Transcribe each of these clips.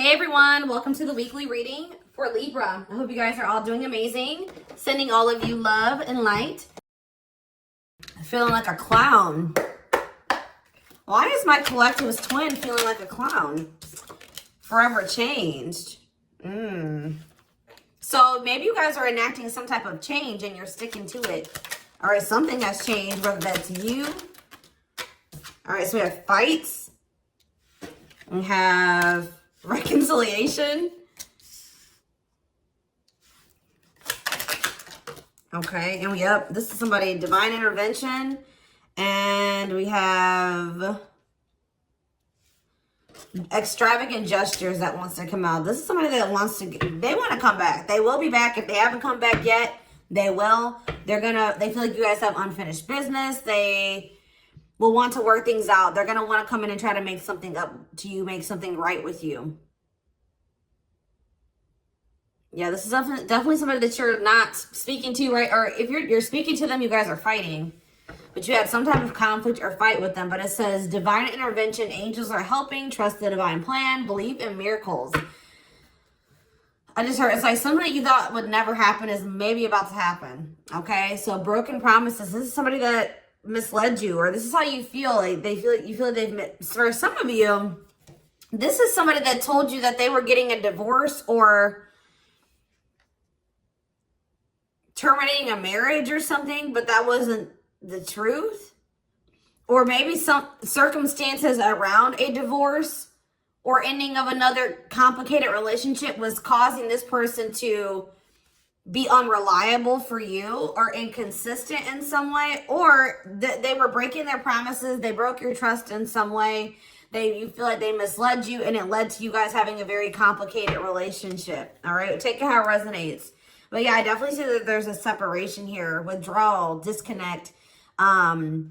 Hey everyone, welcome to the weekly reading for Libra. I hope you guys are all doing amazing. Sending all of you love and light. I'm feeling like a clown. Why is my collective's twin feeling like a clown? Forever changed. So maybe you guys are enacting some type of change and you're sticking to it. All right, something has changed, whether that's you. All right, so we have fights. We have reconciliation. Okay, and this is somebody, divine intervention. And we have extravagant gestures that wants to come out. This is somebody that wants to, they want to come back. They will be back. If they haven't come back yet, they will. They feel like you guys have unfinished business. They will want to work things out. They're going to want to come in and try to make something up to you, make something right with you. Yeah, this is definitely somebody that you're not speaking to, right? Or if you're speaking to them, you guys are fighting. But you had some type of conflict or fight with them. But it says, divine intervention, angels are helping, trust the divine plan, believe in miracles. I just heard, it's like something that you thought would never happen is maybe about to happen. Okay, so broken promises. This is somebody that misled you, or this is how you feel. Like you feel like they've, for some of you, this is somebody that told you that they were getting a divorce or terminating a marriage or something, but that wasn't the truth. Or maybe some circumstances around a divorce or ending of another complicated relationship was causing this person to be unreliable for you or inconsistent in some way, or they were breaking their promises. They broke your trust in some way. You feel like they misled you, and it led to you guys having a very complicated relationship. All right, take it how it resonates. But yeah, I definitely see that there's a separation here, withdrawal, disconnect. The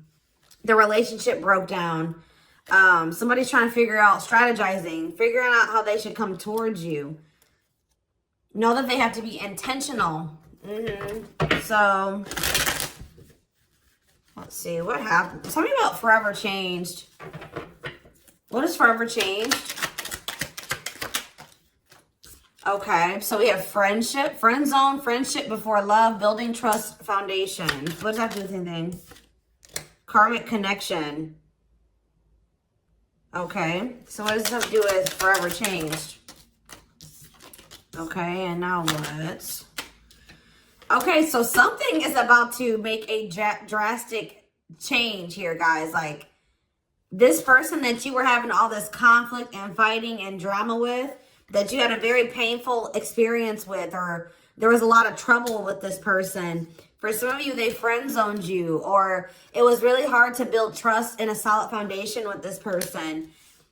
relationship broke down. Somebody's trying to figure out, strategizing, figuring out how they should come towards you. Know that they have to be intentional. So, let's see, what happened? Tell me about forever changed. What is forever changed? Okay, so we have friendship, friend zone, friendship before love, building trust, foundation. What does that do with anything? Karmic connection. Okay, so what does this have to do with forever changed? Okay, and now what? Okay, so something is about to make a drastic change here, guys. Like, this person that you were having all this conflict and fighting and drama with, that you had a very painful experience with, or there was a lot of trouble with this person. For some of you, they friend zoned you, or it was really hard to build trust and a solid foundation with this person.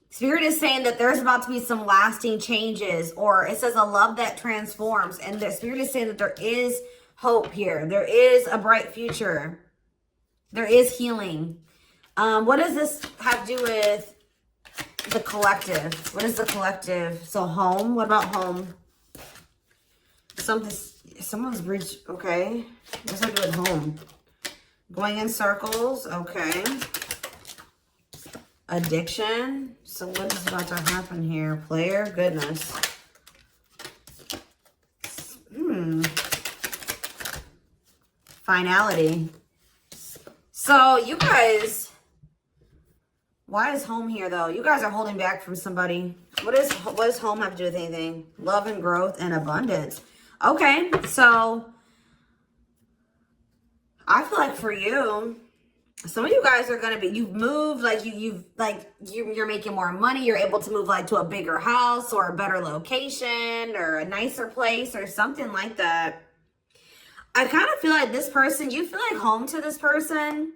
Spirit is saying that there's about to be some lasting changes, or it says a love that transforms. And the Spirit is saying that there is hope here. There is a bright future. There is healing. What does this have to do with the collective? What is the collective? So home. What about home? Someone's breached. Okay. What's that do with home? Going in circles. Okay. Addiction. So what is about to happen here? Player. Goodness. Finality. So you guys, why is home here though? You guys are holding back from somebody. What does home have to do with anything? Love and growth and abundance. Okay, so I feel like for you, some of you guys are gonna be, you've moved, like you're making more money. You're able to move like to a bigger house or a better location or a nicer place or something like that. I kind of feel like this person, you feel like home to this person.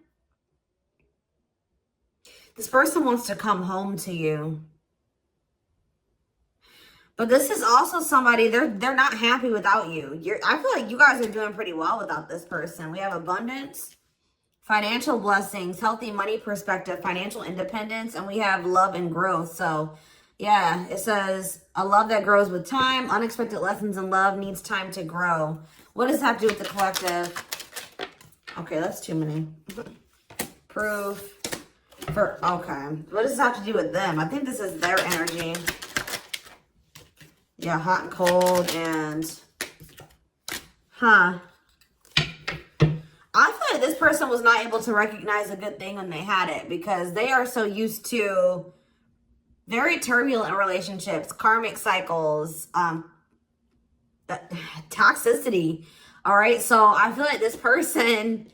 This person wants to come home to you. But this is also somebody, they're not happy without you. I feel like you guys are doing pretty well without this person. We have abundance, financial blessings, healthy money perspective, financial independence, and we have love and growth. So yeah, it says a love that grows with time. Unexpected lessons in love needs time to grow. What does that have to do with the collective? Okay, that's too many. Proof. Okay. What does this have to do with them? I think this is their energy. Yeah, hot and cold and... Huh. I feel like this person was not able to recognize a good thing when they had it because they are so used to very turbulent relationships, karmic cycles, toxicity. All right. So I feel like this person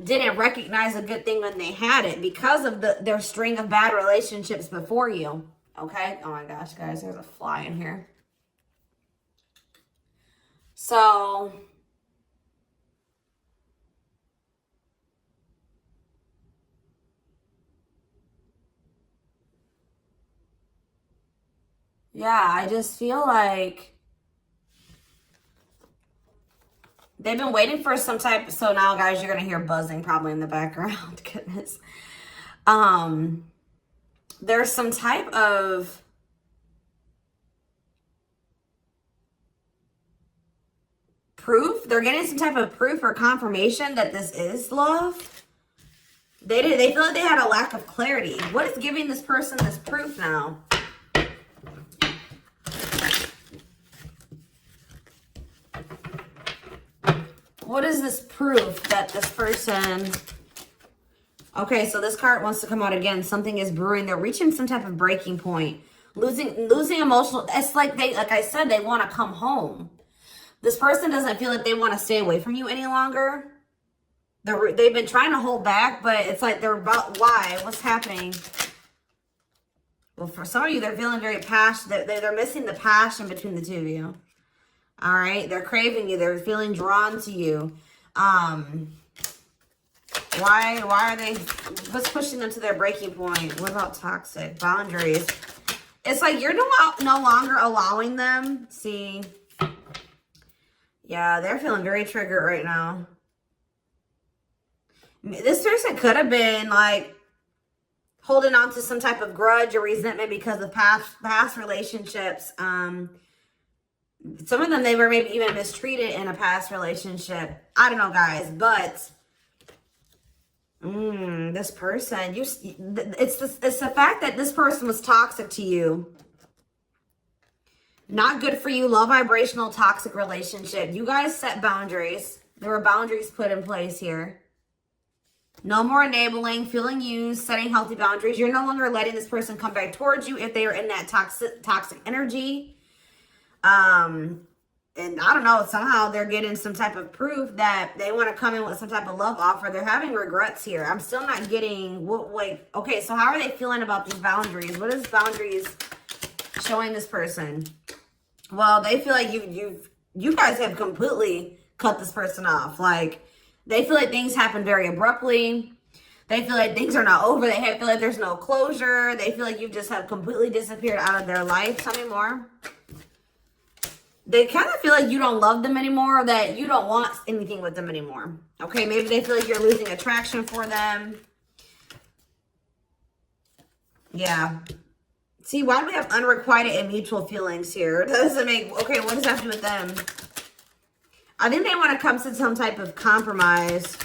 didn't recognize a good thing when they had it because of their string of bad relationships before you. Okay. Oh my gosh, guys, there's a fly in here. So yeah, I just feel like they've been waiting for some type. So now, guys, you're going to hear buzzing probably in the background. Goodness. There's some type of proof. They're getting some type of proof or confirmation that this is love. They feel like they had a lack of clarity. What is giving this person this proof now? What is this proof that this person... Okay, so this card wants to come out again. Something is brewing. They're reaching some type of breaking point. Losing emotional... It's like I said, they want to come home. This person doesn't feel like they want to stay away from you any longer. They've been trying to hold back, but it's like they're about... Why? What's happening? Well, for some of you, they're feeling very passionate. They're missing the passion between the two of you. All right, they're craving you. They're feeling drawn to you. Why are they? What's pushing them to their breaking point? What about toxic boundaries? It's like you're no longer allowing them. See, yeah, they're feeling very triggered right now. This person could have been like holding on to some type of grudge or resentment because of past relationships. Some of them, they were maybe even mistreated in a past relationship. I don't know, guys, but this person, it's the fact that this person was toxic to you. Not good for you. Low vibrational toxic relationship. You guys set boundaries. There were boundaries put in place here. No more enabling, feeling used, setting healthy boundaries. You're no longer letting this person come back towards you if they are in that toxic energy. And I don't know, somehow they're getting some type of proof that they want to come in with some type of love offer. They're having regrets here. I'm still not getting okay, so how are they feeling about these boundaries? What is boundaries showing this person? Well, they feel like you guys have completely cut this person off. Like, they feel like things happen very abruptly. They feel like things are not over. They feel like there's no closure. They feel like you just have completely disappeared out of their life. Tell me more. They kind of feel like you don't love them anymore, or that you don't want anything with them anymore. Okay, maybe they feel like you're losing attraction for them. Yeah. See, why do we have unrequited and mutual feelings here? It doesn't make... Okay, what does that have to do with them? I think they want to come to some type of compromise.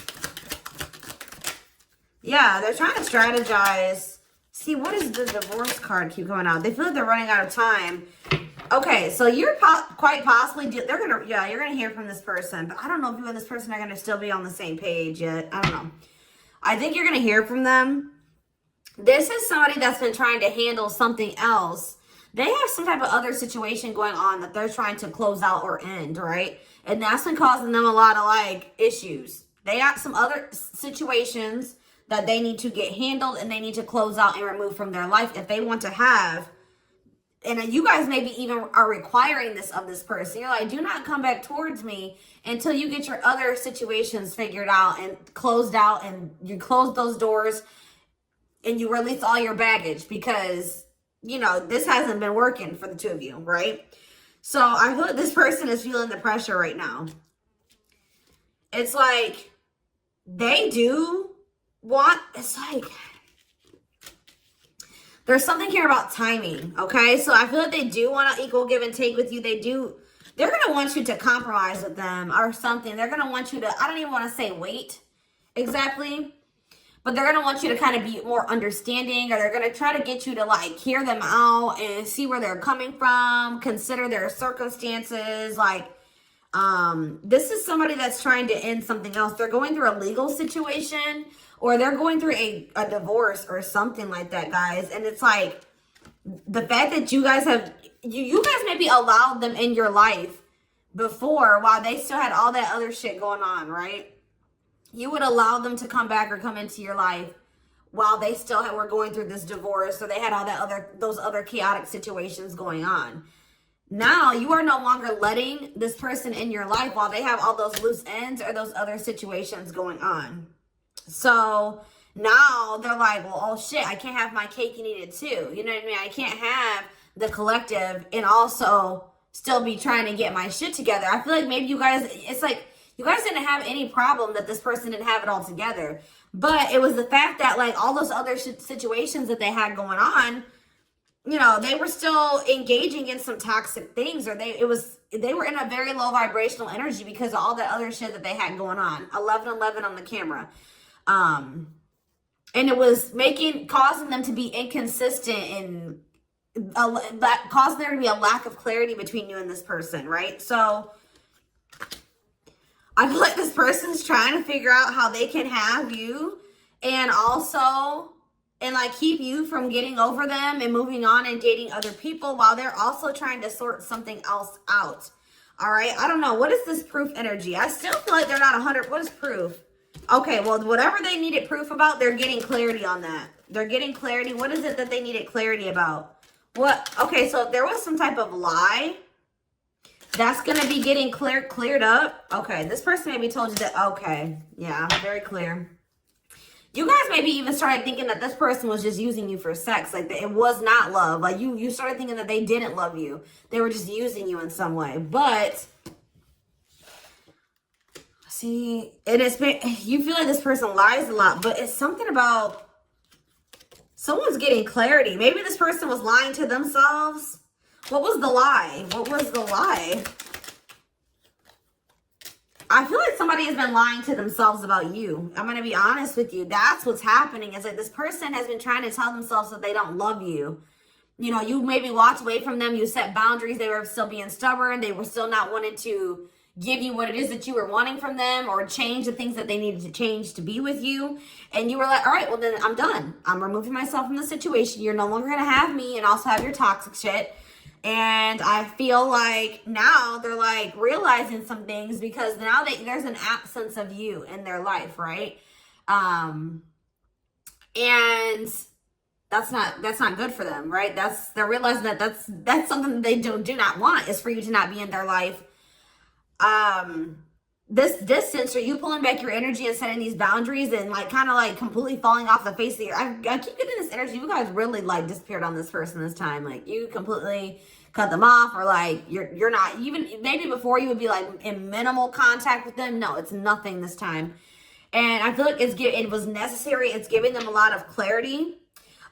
Yeah, they're trying to strategize. See, what is the divorce card keep going out? They feel like they're running out of time. Okay, so you're quite possibly... you're going to hear from this person. But I don't know if you and this person are going to still be on the same page yet. I don't know. I think you're going to hear from them. This is somebody that's been trying to handle something else. They have some type of other situation going on that they're trying to close out or end, right? And that's been causing them a lot of, like, issues. They have some other situations that they need to get handled and they need to close out and remove from their life if they want to have... And you guys maybe even are requiring this of this person. You're like, do not come back towards me until you get your other situations figured out and closed out, and you close those doors and you release all your baggage because, you know, this hasn't been working for the two of you, right? So I feel like this person is feeling the pressure right now. It's like they do want, it's like... There's something here about timing, okay? So I feel like they do want to equal give and take with you. They're going to want you to compromise with them or something. They're going to want you to, I don't even want to say wait exactly. but they're going to want you to kind of be more understanding, or they're going to try to get you to like hear them out and see where they're coming from, consider their circumstances. Like, this is somebody that's trying to end something else. They're going through a legal situation, or they're going through a divorce or something like that, guys. And it's like, the fact that you guys have, you guys maybe allowed them in your life before while they still had all that other shit going on, right? You would allow them to come back or come into your life while they still were going through this divorce, or they had all that those other chaotic situations going on. Now you are no longer letting this person in your life while they have all those loose ends or those other situations going on. So now they're like, well, oh shit, I can't have my cake and eat it too. You know what I mean? I can't have the collective and also still be trying to get my shit together. I feel like maybe you guys, it's like, you guys didn't have any problem that this person didn't have it all together. But it was the fact that like all those other situations that they had going on, you know, they were still engaging in some toxic things, or they were in a very low vibrational energy because of all that other shit that they had going on. 1111 on the camera. And it was causing them to be inconsistent and causing there to be a lack of clarity between you and this person, right? So I feel like this person's trying to figure out how they can have you and also, and like keep you from getting over them and moving on and dating other people while they're also trying to sort something else out. All right. I don't know. What is this proof energy? I still feel like they're not 100. What is proof? Okay. Well, whatever they needed proof about, they're getting clarity on that. They're getting clarity. What is it that they needed clarity about? What? Okay. So if there was some type of lie, that's going to be getting cleared up. Okay. This person maybe told you that. Okay. Yeah. Very clear. You guys maybe even started thinking that this person was just using you for sex. Like, it was not love. Like, you started thinking that they didn't love you. They were just using you in some way. But, see, you feel like this person lies a lot. But it's something about someone's getting clarity. Maybe this person was lying to themselves. What was the lie? What was the lie? I feel like somebody has been lying to themselves about you. I'm going to be honest with you. That's what's happening. It's like this person has been trying to tell themselves that they don't love you. You know, you maybe walked away from them. You set boundaries. They were still being stubborn. They were still not wanting to give you what it is that you were wanting from them, or change the things that they needed to change to be with you. And you were like, all right, well then I'm done. I'm removing myself from the situation. You're no longer going to have me and also have your toxic shit. And I feel like now they're like realizing some things because now there's an absence of you in their life, right? And that's not good for them, right? They're realizing that that's something that they do not want, is for you to not be in their life. This distance, or you pulling back your energy and setting these boundaries and like kind of like completely falling off the face of the earth. I keep getting this energy. You guys really like disappeared on this person this time. Like, you completely cut them off, or like you're not even, maybe before you would be like in minimal contact with them. No, it's nothing this time. And I feel like it was necessary. It's giving them a lot of clarity.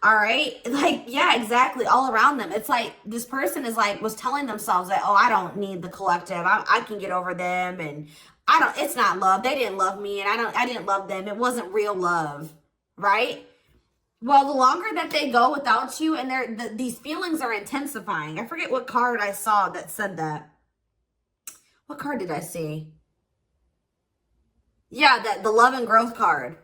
All right. Like, yeah, exactly. All around them. It's like this person was telling themselves that, oh, I don't need the collective. I can get over them. And it's not love. They didn't love me. And I didn't love them. It wasn't real love. Right. Well, the longer that they go without you, and these feelings are intensifying. I forget what card I saw that said that. What card did I see? Yeah, the love and growth card.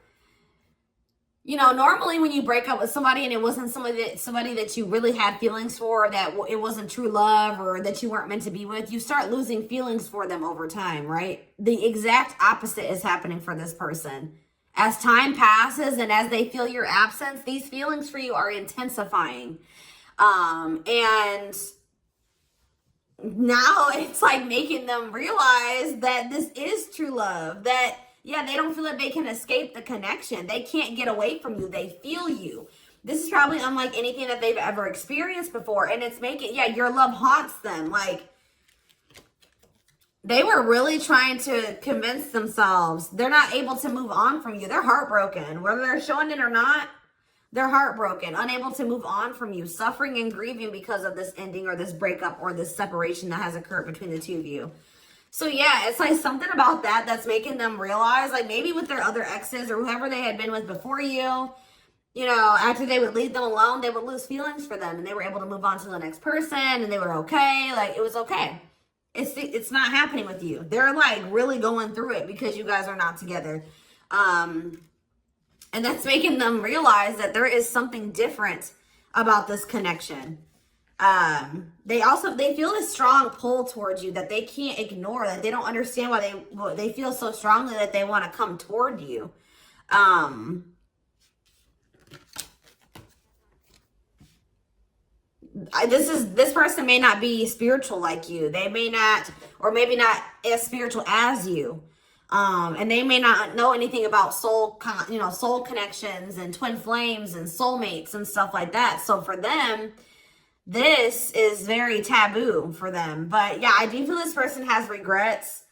You know, normally when you break up with somebody and it wasn't somebody that you really had feelings for, or that it wasn't true love, or that you weren't meant to be with, you start losing feelings for them over time, right? The exact opposite is happening for this person. As time passes and as they feel your absence, these feelings for you are intensifying. And now it's like making them realize that this is true love. That, yeah, they don't feel like they can escape the connection. They can't get away from you. They feel you. This is probably unlike anything that they've ever experienced before. And it's your love haunts them. Like, they were really trying to convince themselves they're not able to move on from you. They're heartbroken. Whether they're showing it or not, they're heartbroken, unable to move on from you, suffering and grieving because of this ending or this breakup or this separation that has occurred between the two of you. So yeah, it's like something about that that's making them realize, like maybe with their other exes or whoever they had been with before you know, after they would leave them alone, they would lose feelings for them and they were able to move on to the next person and they were okay. Like, it was okay. It's not happening with you. They're like really going through it because you guys are not together. And that's making them realize that there is something different about this connection. They feel this strong pull towards you that they can't ignore, that they don't understand why they feel so strongly that they want to come toward you. This person may not be spiritual like you. They may not, or maybe not as spiritual as you. And they may not know anything about soul connections and twin flames and soulmates and stuff like that. So for them, this is very taboo for them. But yeah, I do feel this person has regrets.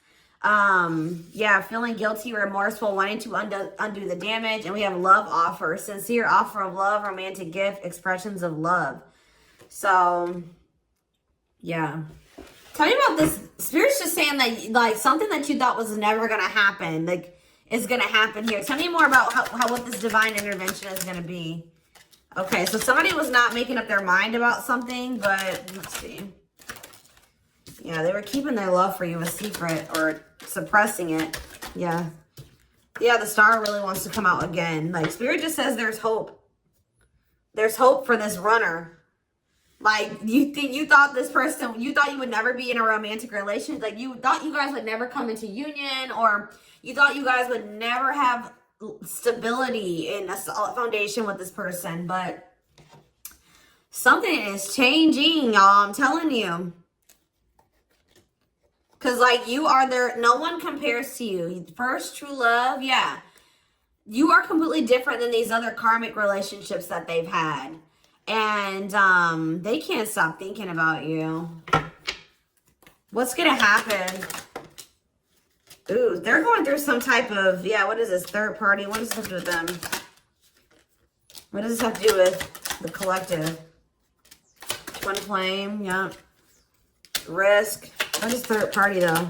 Yeah, feeling guilty, remorseful, wanting to undo the damage. And we have love offer, sincere offer of love, romantic gift, expressions of love. So, yeah. Tell me about this. Spirit's just saying that, like, something that you thought was never going to happen, like, is going to happen here. Tell me more about what this divine intervention is going to be. Okay, so somebody was not making up their mind about something, but let's see. Yeah, they were keeping their love for you a secret or suppressing it. Yeah. Yeah, the star really wants to come out again. Like, Spirit just says there's hope. There's hope for this runner. Like, you thought this person, you thought you would never be in a romantic relationship. Like, you thought you guys would never come into union, or you thought you guys would never have stability in a solid foundation with this person. But something is changing, y'all. I'm telling you. Because, like, you are there. No one compares to you. First true love, yeah. You are completely different than these other karmic relationships that they've had. And they can't stop thinking about you. What's going to happen? Ooh, they're going through some type of, yeah, what is this? Third party? What does this have to do with them? What does this have to do with the collective? Twin flame, yeah. Risk. What is third party, though?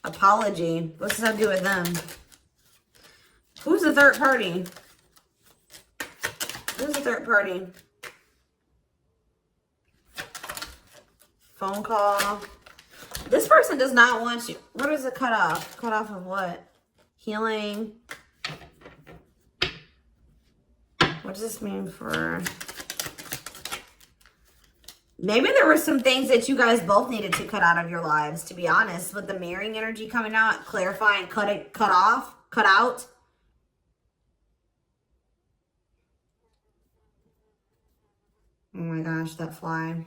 Apology. What's this have to do with them? Who's the third party? Who's the third party? Phone call. This person does not want you. What is it cut off? Cut off of what? Healing. What does this mean for... Maybe there were some things that you guys both needed to cut out of your lives, to be honest. With the mirroring energy coming out, clarifying, cut out. Oh my gosh, that fly.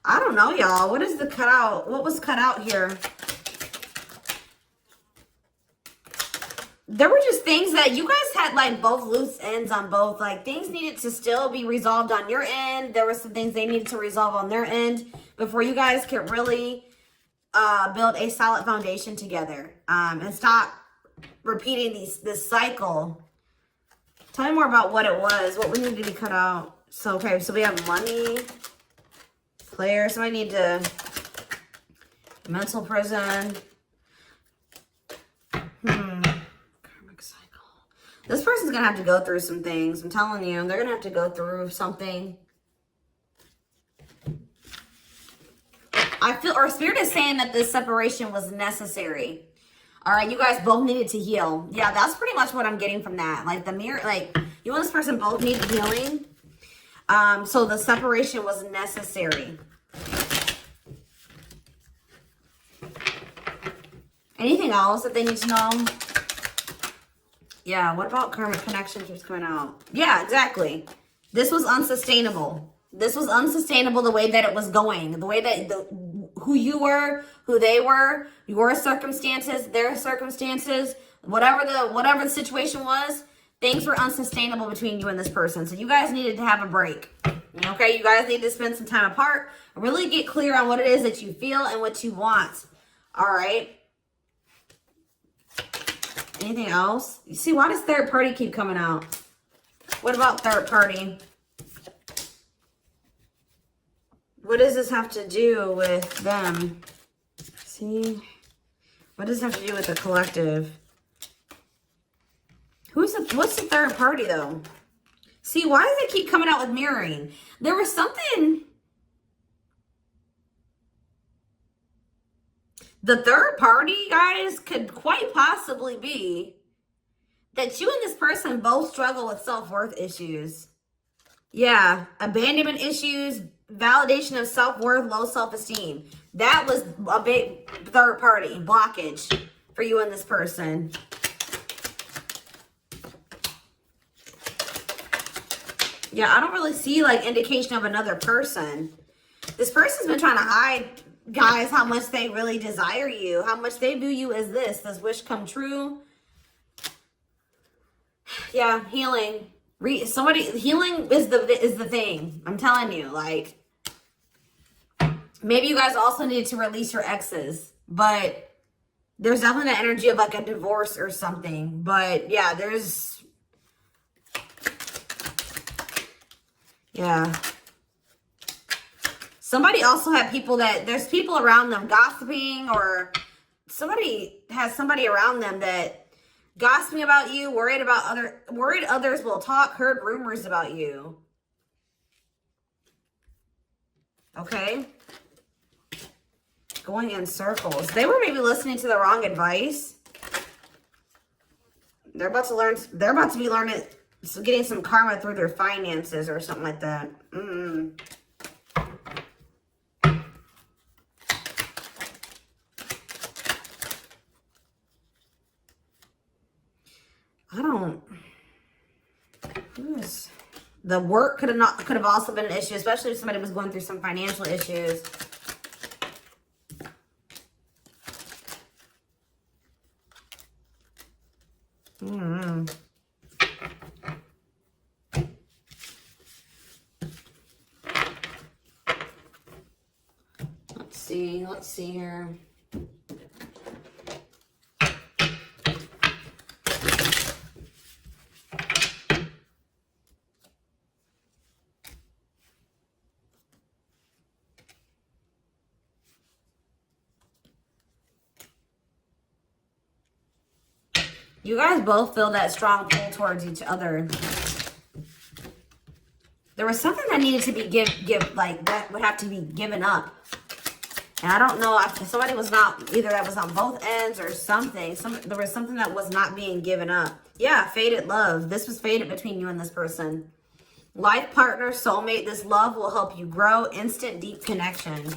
I don't know, y'all. What is the cutout? What was cut out here? There were just things that you guys had, like, both loose ends on both. Like, things needed to still be resolved on your end. There were some things they needed to resolve on their end before you guys could really build a solid foundation together. And stop repeating this cycle. Tell me more about what it was. What needed to be cut out? So, okay, so we have money, player. So I need to, mental prison. Karmic cycle. This person's going to have to go through some things. I'm telling you, they're going to have to go through something. I feel, or Spirit is saying that this separation was necessary. All right, you guys both needed to heal. Yeah, that's pretty much what I'm getting from that. Like, the mirror, like, you and this person both needed healing. So the separation was necessary. Anything else that they need to know? Yeah, what about karmic connection keeps coming out? Yeah, exactly. This was unsustainable. This was unsustainable the way that it was going. The way that, who you were, who they were, your circumstances, their circumstances, whatever the situation was, things were unsustainable between you and this person. So you guys needed to have a break. Okay, you guys need to spend some time apart. Really get clear on what it is that you feel and what you want. All right. Anything else? You see, why does third party keep coming out? What about third party? What does this have to do with them? See? What does it have to do with the collective? What's the third party, though? See, why does it keep coming out with mirroring? There was something... The third party, guys, could quite possibly be that you and this person both struggle with self-worth issues. Yeah, abandonment issues, validation of self-worth, low self-esteem. That was a big third party blockage for you and this person. Yeah, I don't really see like indication of another person. This person's been trying to hide, guys, how much they really desire you, how much they view you as this wish come true. Yeah, healing. Healing is the thing. I'm telling you, like, maybe you guys also need to release your exes, but there's definitely that energy of like a divorce or something. But yeah, yeah. Somebody also had there's people around them gossiping, or somebody has somebody around them that gossiping about you, worried others will talk, heard rumors about you. Okay. Going in circles. They were maybe listening to the wrong advice. They're about to be learning, getting some karma through their finances or something like that. The work could have also been an issue, especially if somebody was going through some financial issues. Let's see here. You guys both feel that strong pull towards each other. There was something that needed to be that would have to be given up. And I don't know if somebody was not, either that was on both ends or something. There was something that was not being given up. Yeah, fated love. This was fated between you and this person. Life partner, soulmate. This love will help you grow. Instant, deep connection.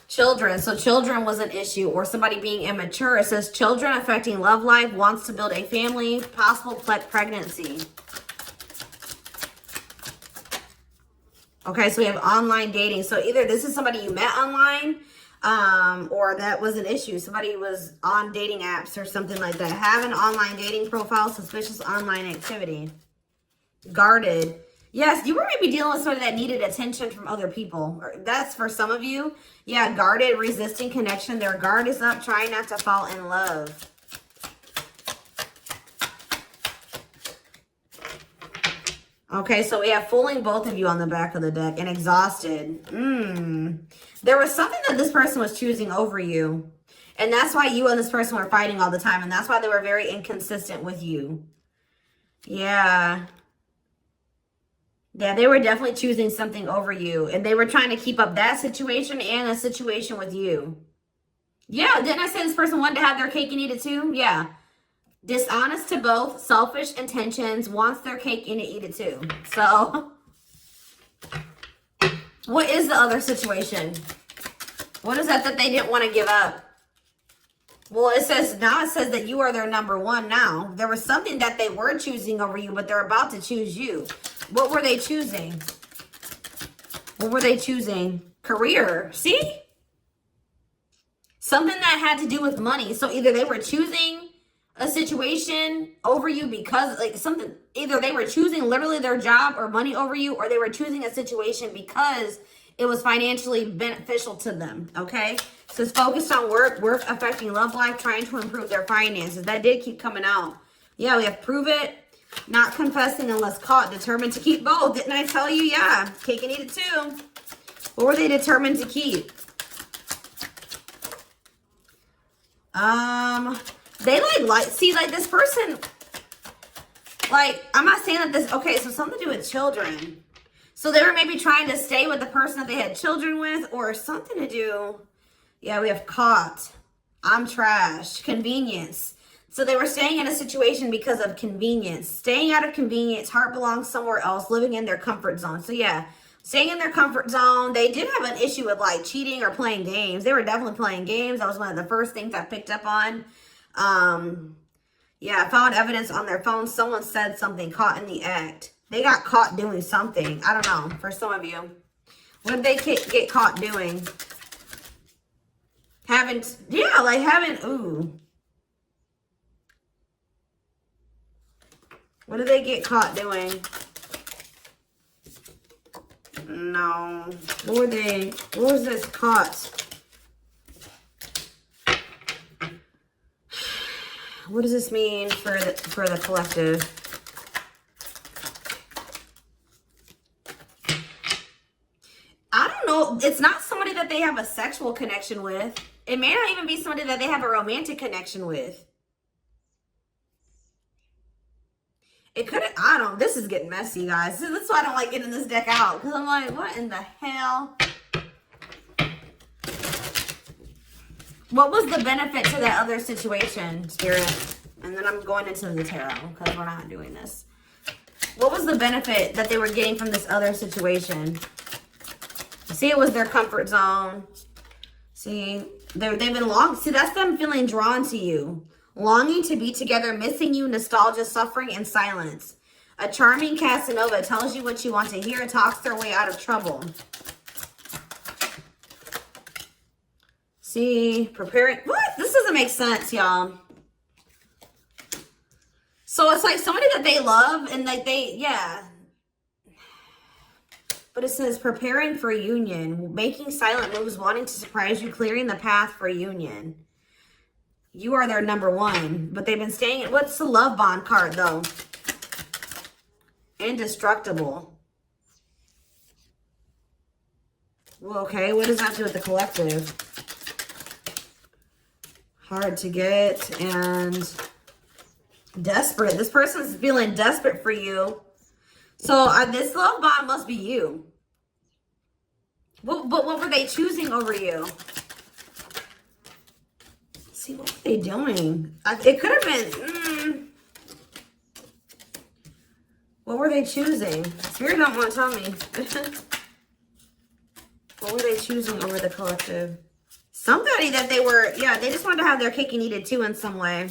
Children. So children was an issue, or somebody being immature. It says children affecting love life, wants to build a family, possible pregnancy. Okay, so we have online dating. So either this is somebody you met online, or that was an issue. Somebody was on dating apps or something like that. Have an online dating profile, suspicious online activity. Guarded. Yes, you were maybe dealing with somebody that needed attention from other people. That's for some of you. Yeah, guarded, resisting connection. Their guard is up, trying not to fall in love. Okay, so we have fooling both of you on the back of the deck and exhausted. There was something that this person was choosing over you. And that's why you and this person were fighting all the time. And that's why they were very inconsistent with you. Yeah. Yeah, they were definitely choosing something over you. And they were trying to keep up that situation and a situation with you. Yeah, didn't I say this person wanted to have their cake and eat it too? Yeah. Dishonest to both, selfish intentions, wants their cake and to eat it too. So, what is the other situation? What is that they didn't want to give up? Well, it says that you are their number one now. There was something that they were choosing over you, but they're about to choose you. What were they choosing? What were they choosing? Career. See? Something that had to do with money. So either they were choosing a situation over you because either they were choosing literally their job or money over you, or they were choosing a situation because it was financially beneficial to them. Okay, so it's focused on work affecting love life, trying to improve their finances. That did keep coming out. Yeah, we have prove it, not confessing unless caught, determined to keep both. Didn't I tell you? Yeah, cake and eat it too. What were they determined to keep? They see, like this person, like, I'm not saying that this, okay, so something to do with children. So they were maybe trying to stay with the person that they had children with, or something to do. Yeah, we have caught. I'm trash. Convenience. So they were staying in a situation because of convenience. Staying out of convenience. Heart belongs somewhere else. Living in their comfort zone. So yeah, staying in their comfort zone. They did have an issue with like cheating or playing games. They were definitely playing games. That was one of the first things I picked up on. Yeah, I found evidence on their phone. Someone said something, caught in the act. They got caught doing something. I don't know, for some of you. What did they get caught doing? Ooh. What did they get caught doing? No. What was this caught? What does this mean for the collective? I don't know. It's not somebody that they have a sexual connection with. It may not even be somebody that they have a romantic connection with. It could have, I don't, this is getting messy, guys. That's why I don't like getting this deck out. Because I'm like, what in the hell? What was the benefit to that other situation, Spirit? And then I'm going into the tarot because we're not doing this. What was the benefit that they were getting from this other situation? See, it was their comfort zone. See, they've been see, that's them feeling drawn to you. Longing to be together, missing you, nostalgia, suffering, and silence. A charming Casanova tells you what you want to hear, talks their way out of trouble. See, preparing. What? This doesn't make sense, y'all. So it's like somebody that they love and like yeah. But it says preparing for union, making silent moves, wanting to surprise you, clearing the path for union. You are their number one, but they've been staying. What's the love bond card though? Indestructible. Well, okay, what does that do with the collective? Hard to get and desperate. This person's feeling desperate for you. So this love bond must be you. But what were they choosing over you? See, what were they doing? It could have been... What were they choosing? Spirit don't want to tell me. What were they choosing over the collective? Somebody that they were... Yeah, they just wanted to have their cake and eat it too in some way.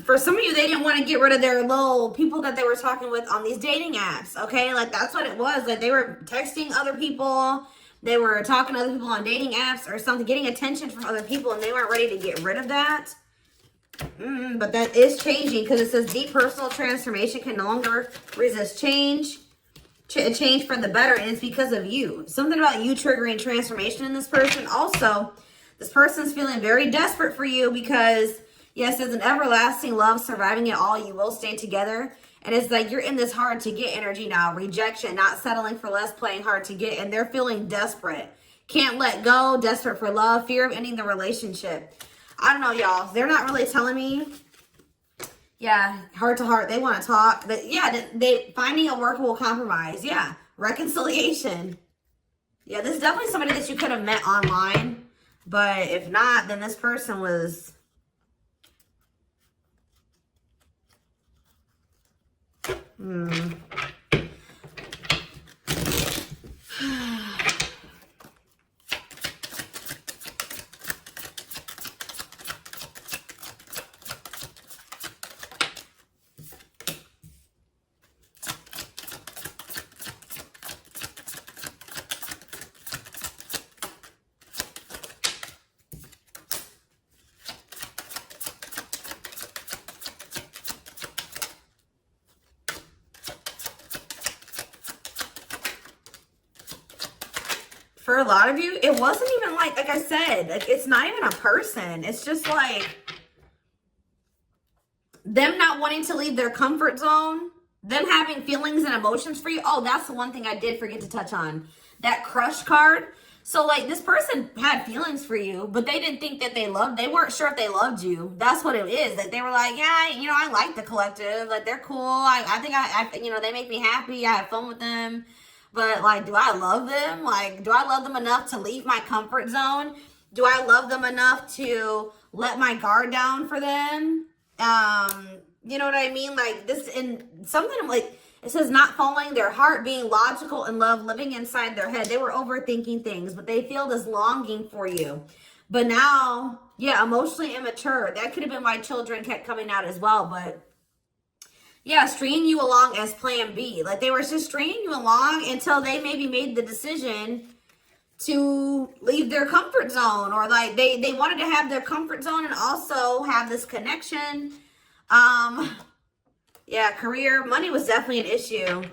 For some of you, they didn't want to get rid of their little people that they were talking with on these dating apps, okay? Like, that's what it was. Like, they were texting other people. They were talking to other people on dating apps or something, getting attention from other people, and they weren't ready to get rid of that. But that is changing because it says deep personal transformation can no longer resist change. Change for the better, and it's because of you. Something about you triggering transformation in this person. Also, this person's feeling very desperate for you because... Yes, it's an everlasting love, surviving it all. You will stay together. And it's like you're in this hard to get energy now. Rejection, not settling for less, playing hard to get. And they're feeling desperate. Can't let go, desperate for love, fear of ending the relationship. I don't know, y'all. They're not really telling me. Yeah, heart to heart. They want to talk. But yeah, they finding a workable compromise. Yeah, reconciliation. Yeah, this is definitely somebody that you could have met online. But if not, then this person was... For a lot of you, it wasn't even like I said, like it's not even a person. It's just like them not wanting to leave their comfort zone them having feelings and emotions for you. Oh, that's the one thing I did forget to touch on. That crush card. So, like, this person had feelings for you, but they didn't think that they weren't sure if they loved you. That's what it is. That they were like, yeah, you know, I like the collective. Like, they're cool. I think you know, they make me happy. I have fun with them. But, like, do I love them? Like, do I love them enough to leave my comfort zone? Do I love them enough to let my guard down for them? You know what I mean? Like, this, and something like, it says not following their heart, being logical in love, living inside their head. They were overthinking things, but they feel this longing for you. But now, yeah, emotionally immature. That could have been why children kept coming out as well. But yeah, stringing you along as plan B. Like, they were just stringing you along until they maybe made the decision to leave their comfort zone. Or like they wanted to have their comfort zone and also have this connection. Yeah, career, money was definitely an issue.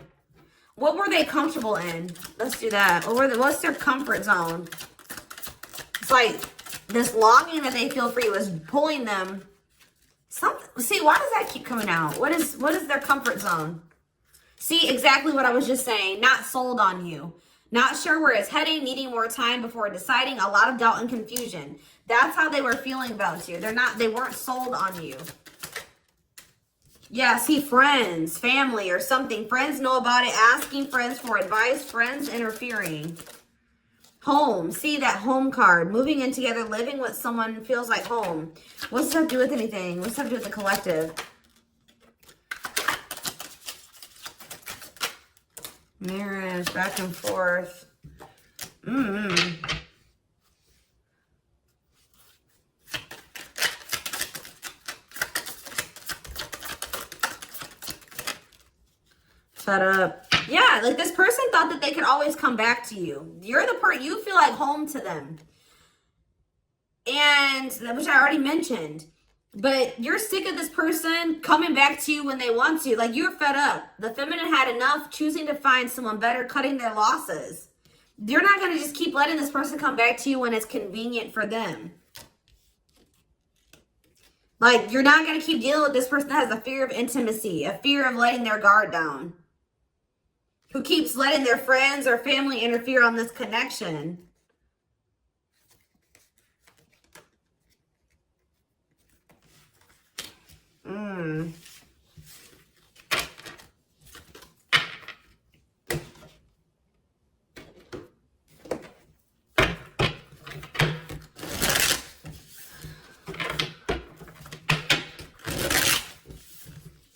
What were they comfortable in? Let's do that. What's their comfort zone? It's like this longing that they feel for you is pulling them. See, why does that keep coming out? What is their comfort zone? See, exactly what I was just saying. Not sold on you. Not sure where it's heading, needing more time before deciding, a lot of doubt and confusion. That's how they were feeling about you. They weren't sold on you. Yeah, see, friends, family, or something. Friends know about it, asking friends for advice, friends interfering. Home, see that home card. Moving in together, living with someone feels like home. What's that do with anything? What's that do with the collective? Marriage, back and forth. Fed up. Yeah, like this person thought that they could always come back to you. You're the person, you feel like home to them. And, which I already mentioned. But you're sick of this person coming back to you when they want to. Like, you're fed up. The feminine had enough, choosing to find someone better, cutting their losses. You're not going to just keep letting this person come back to you when it's convenient for them. Like, you're not going to keep dealing with this person that has a fear of intimacy, a fear of letting their guard down, who keeps letting their friends or family interfere on this connection.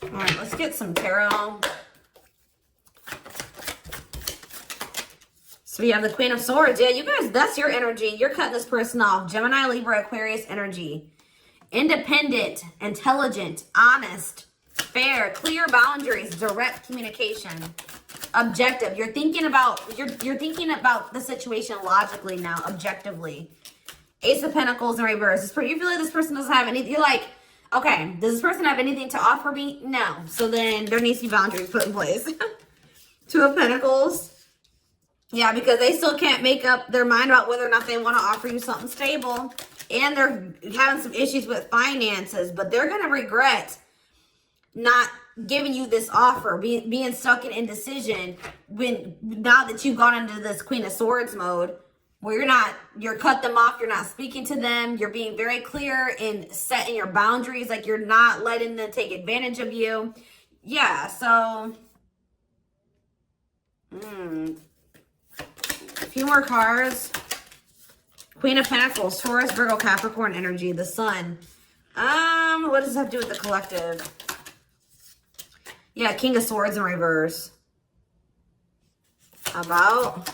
All right, let's get some tarot. So we have the Queen of Swords. Yeah, you guys, that's your energy. You're cutting this person off. Gemini, Libra, Aquarius energy. Independent, intelligent, honest, fair, clear boundaries, direct communication, objective. You're thinking about the situation logically now, objectively. Ace of Pentacles in reverse. You feel like this person doesn't have anything. You're like, okay, does this person have anything to offer me? No. So then there needs to be boundaries put in place. Two of Pentacles. Yeah, because they still can't make up their mind about whether or not they want to offer you something stable. And they're having some issues with finances. But they're going to regret not giving you this offer, being stuck in indecision now that you've gone into this Queen of Swords mode, where you're cut them off, you're not speaking to them, you're being very clear in setting your boundaries, like you're not letting them take advantage of you. Yeah, so a few more cards. Queen of Pentacles, Taurus, Virgo, Capricorn energy, the Sun. What does that have to do with the collective? Yeah, King of Swords in reverse. About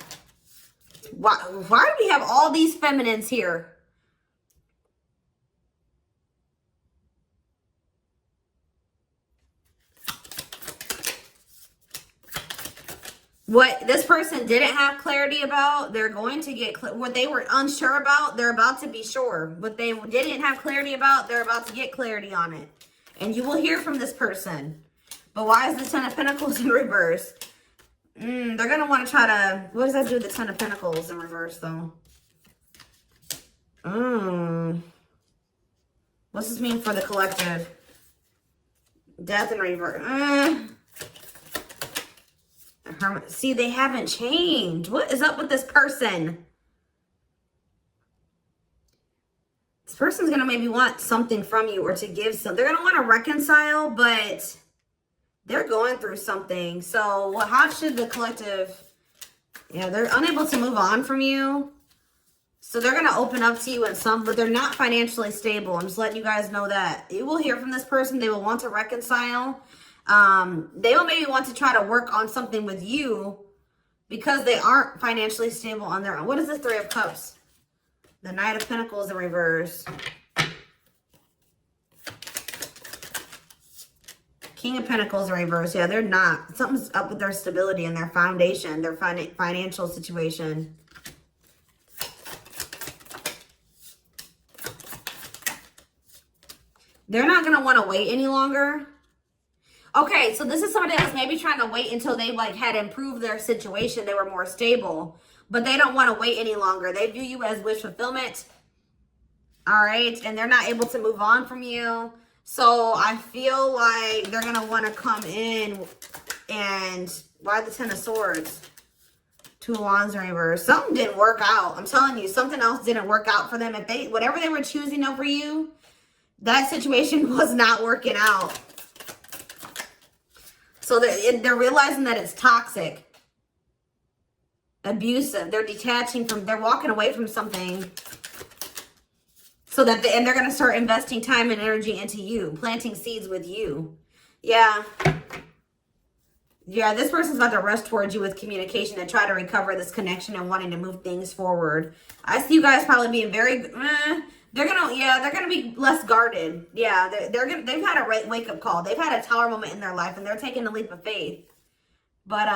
why do we have all these feminines here? What this person didn't have clarity about, they're going to get what they were unsure about, they're about to be sure. What they didn't have clarity about, they're about to get clarity on it. And you will hear from this person. But why is the Ten of Pentacles in reverse? They're going to want to try to... What does that do with the Ten of Pentacles in reverse, though? What's this mean for the collective? Death in reverse. See, they haven't changed. What is up with this person? This person's going to maybe want something from you or to give some. They're going to want to reconcile, but they're going through something. So how should the collective... Yeah, they're unable to move on from you. So they're going to open up to you in some, but they're not financially stable. I'm just letting you guys know that. You will hear from this person. They will want to reconcile. They will maybe want to try to work on something with you because they aren't financially stable on their own. What is the Three of Cups? The Knight of Pentacles in reverse. King of Pentacles in reverse. Yeah, they're not. Something's up with their stability and their foundation, their financial situation. They're not going to want to wait any longer. Okay, so this is somebody that was maybe trying to wait until they like had improved their situation. They were more stable, but they don't want to wait any longer. They view you as wish fulfillment. All right, and they're not able to move on from you. So I feel like they're going to want to come in and... Why the Ten of Swords? Two of Wands in reverse. Something didn't work out. I'm telling you, something else didn't work out for them. If they, whatever they were choosing over you, that situation was not working out. So they're realizing that it's toxic, abusive. They're detaching from, they're walking away from something. So that, and they're going to start investing time and energy into you, planting seeds with you. Yeah. Yeah, this person's about to rush towards you with communication and try to recover this connection and wanting to move things forward. I see you guys probably being very, they're gonna be less guarded. Yeah, they've had a wake-up call. They've had a tower moment in their life and they're taking a leap of faith. But,